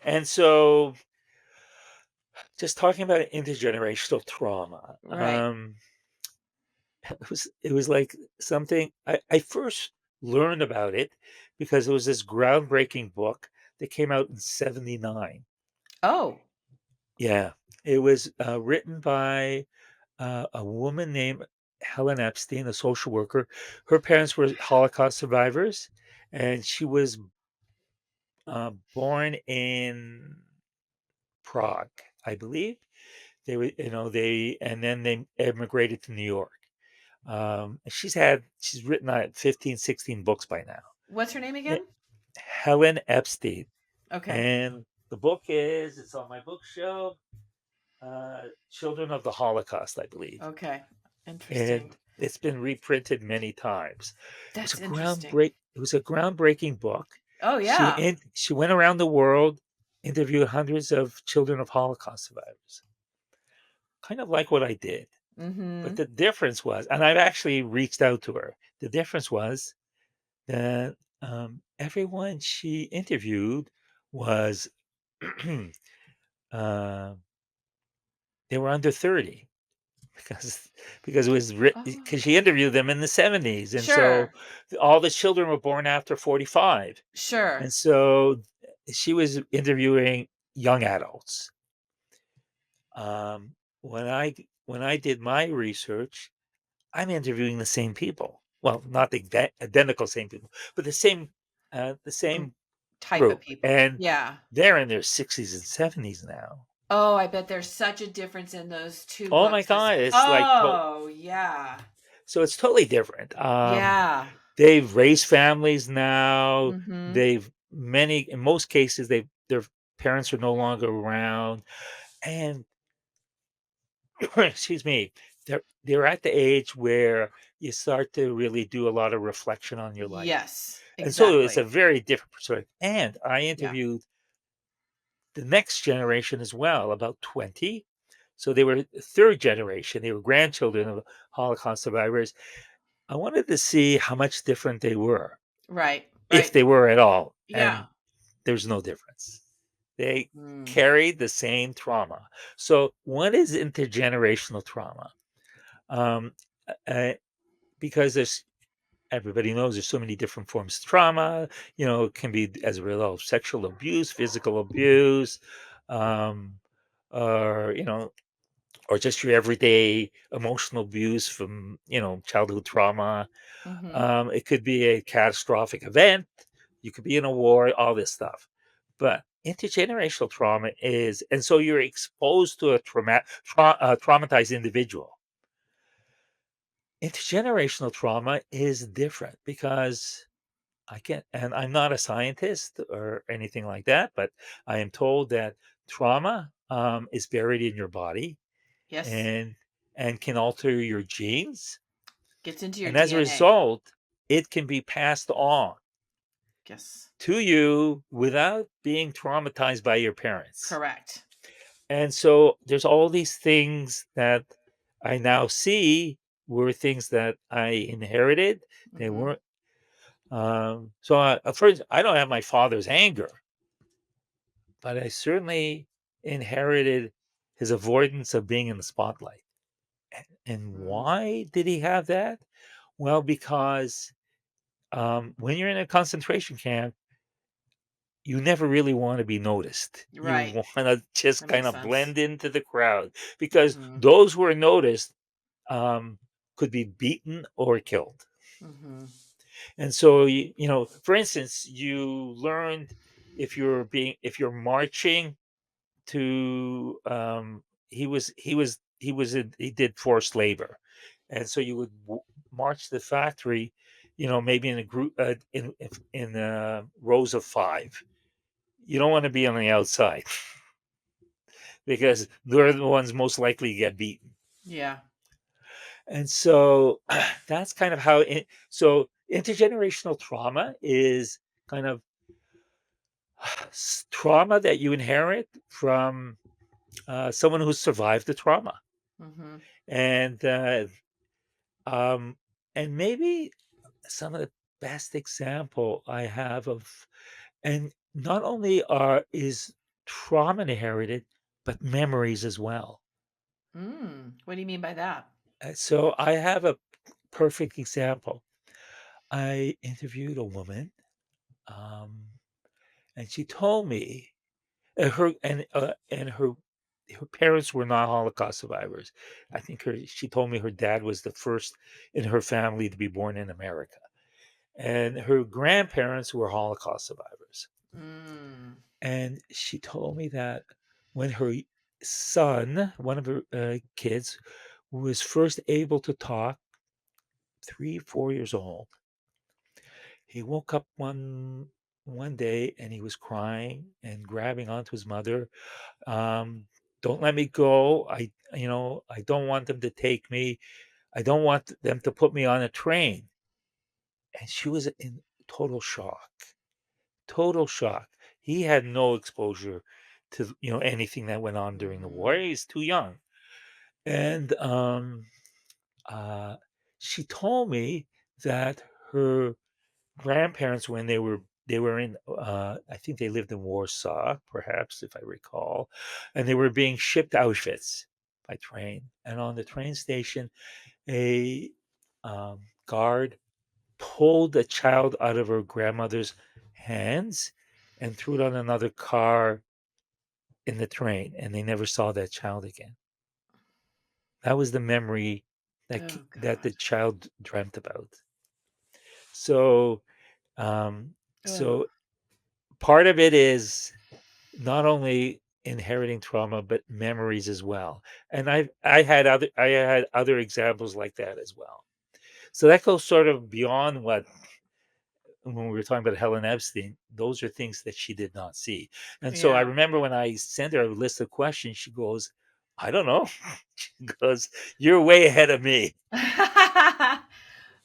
And so, just talking about intergenerational trauma, Right. it was like something I first learned about it because it was this groundbreaking book that came out in '79. Oh, Yeah, it was written by a woman named Helen Epstein, a social worker. Her parents were Holocaust survivors, and she was born in Prague, I believe. And then they immigrated to New York. She's written 15, 16 books by now. what's her name Eh, again? Helen Epstein. Okay. And the book it's on my bookshelf, Children of the Holocaust, I believe. Okay. Interesting. And it's been reprinted many times. That's interesting. It was a groundbreaking book. Oh, yeah. She went around the world, interviewed hundreds of children of Holocaust survivors. Kind of like what I did. But Mhm. the difference was, and I've actually reached out to her. The difference was that everyone she interviewed was uh, they were under 30 because it was Oh, because she interviewed them in the 70s, and so sure. all the children were born after 45, Sure. and so she was interviewing young adults. When I did my research, I'm interviewing the same people. Well, not the identical same people, but the Mm, same type of group, people. and Yeah. they're in their 60s and 70s now. Oh, I bet there's such a difference in those 2 Oh my books. It's God, it's like Oh, yeah. so it's totally different. Yeah. They've raised families now. Mhm. They've many in most cases their parents are no longer around, and excuse me, they're at the age where you start to really do a lot of reflection on your life. Yes, And so it's a exactly. very different perspective. And I Yeah. interviewed the next generation as well, about 20. So they were third generation, they were grandchildren of Holocaust survivors. I wanted to see how much different they were, Right, if right. they were at all. Yeah. And there's no difference. They Mm. carried the same trauma. So, what is intergenerational trauma? Um, uh, because everybody knows there's so many different forms of trauma. It can be as a result of sexual abuse, physical abuse, um, or or just your everyday emotional abuse from childhood trauma. Mhm. It could be a catastrophic event. You could be in a war. All this stuff, but intergenerational trauma is, and so you're exposed to a traumatized individual. Intergenerational trauma is different because and I'm not a scientist or anything like that, but I am told that trauma is buried in your body Yes. and can alter your genes, Gets into your and as a DNA. result, it can be passed on Yes. to you without being traumatized by your parents. Correct. And so there's all these things that I now see were things that I inherited. They Mhm. weren't. So first, I don't have my father's anger, but I certainly inherited his avoidance of being in the spotlight. And Mm. why did he have that? Well, because when you're in a concentration camp, you never really want to be noticed. You Right. want to just That kind makes of sense. blend into the crowd because Mhm. those who are noticed um, could be beaten or killed. Mhm. And so, for instance, you learned if you're marching to he did forced labor, and so you would march to the factory, maybe in a group in rows of five. You don't want to be on the outside because they're the ones most likely to get beaten. Yeah. And so that's kind of how so intergenerational trauma is kind of trauma that you inherit from someone who survived the trauma. Mhm. And um, maybe some of the best example I have of, and not only are is trauma inherited, but memories as well. What do you mean by that? So I have a perfect example. I interviewed a woman, um, and she told me her parents were not Holocaust survivors. I think she told me her dad was the first in her family to be born in America, and her grandparents were Holocaust survivors. Mm. And she told me that when her son, one of her kids, was first able to talk, 3, 4 years old, he woke up one day and he was crying and grabbing onto his mother. Don't let me go. I don't want them to take me. I don't want them to put me on a train. And she was in total shock. Total shock. He had no exposure to anything that went on during the war. Mhm. He's too young. And uh, she told me that her grandparents, when they were in, I think they lived in Warsaw, perhaps if I recall, and they were being shipped to Auschwitz by train. And on the train station, a guard pulled a child out of her grandmother's hands and threw it on another car in the train, and they never saw that child again. That was the memory Oh that God. the child dreamt about. So, um, Ugh. so part of it is not only inheriting trauma but memories as well. And I had other examples like that as well. So that goes sort of beyond what when we were talking about Helen Epstein, those are things that she did not see. And so I Yeah. remember when I sent her a list of questions, she goes, I don't know. She goes, you're way ahead of me.